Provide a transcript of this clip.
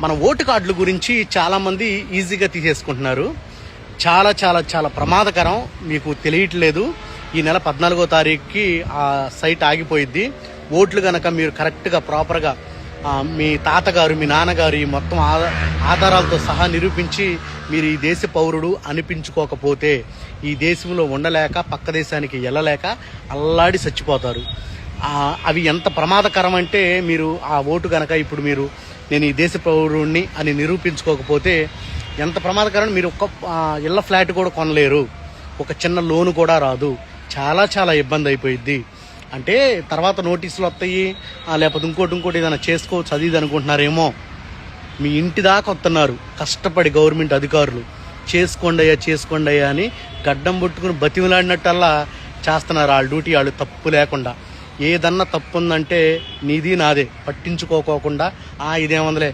మన ఓటు కార్డుల గురించి చాలామంది ఈజీగా తీసేసుకుంటున్నారు. చాలా చాలా చాలా ప్రమాదకరం. మీకు తెలియట్లేదు. ఈ నెల 14వ తారీఖుకి ఆ సైట్ ఆగిపోయిద్ది. ఓట్లు కనుక మీరు కరెక్ట్గా ప్రాపర్గా మీ తాతగారు మీ నాన్నగారు ఈ మొత్తం ఆధారాలతో సహా నిరూపించి మీరు ఈ దేశ పౌరుడు అనిపించుకోకపోతే ఈ దేశంలో ఉండలేక పక్క దేశానికి వెళ్ళలేక అల్లాడి చచ్చిపోతారు. అవి ఎంత ప్రమాదకరం అంటే మీరు ఆ ఓటు కనుక ఇప్పుడు మీరు నేను ఈ దేశ పౌరుడిని అని నిరూపించుకోకపోతే ఎంత ప్రమాదకరం. మీరు ఒక్క ఇళ్ళ ఫ్లాట్ కూడా కొనలేరు, ఒక చిన్న లోను కూడా రాదు. చాలా చాలా ఇబ్బంది అయిపోయిద్ది. అంటే తర్వాత నోటీసులు వస్తాయి, లేకపోతే ఇంకోటి ఏదైనా చేసుకోవచ్చు అది ఇది అనుకుంటున్నారేమో. మీ ఇంటి దాకా వస్తున్నారు కష్టపడి గవర్నమెంట్ అధికారులు. చేసుకోండి అయ్యా అని గడ్డం పట్టుకుని బతిమలాడినట్టల్లా చేస్తున్నారు వాళ్ళ డ్యూటీ. వాళ్ళు తప్పు లేకుండా ఏదన్నా తప్పు ఉందంటే నీది నాదే పట్టించుకోకుండా ఇదేముందిలే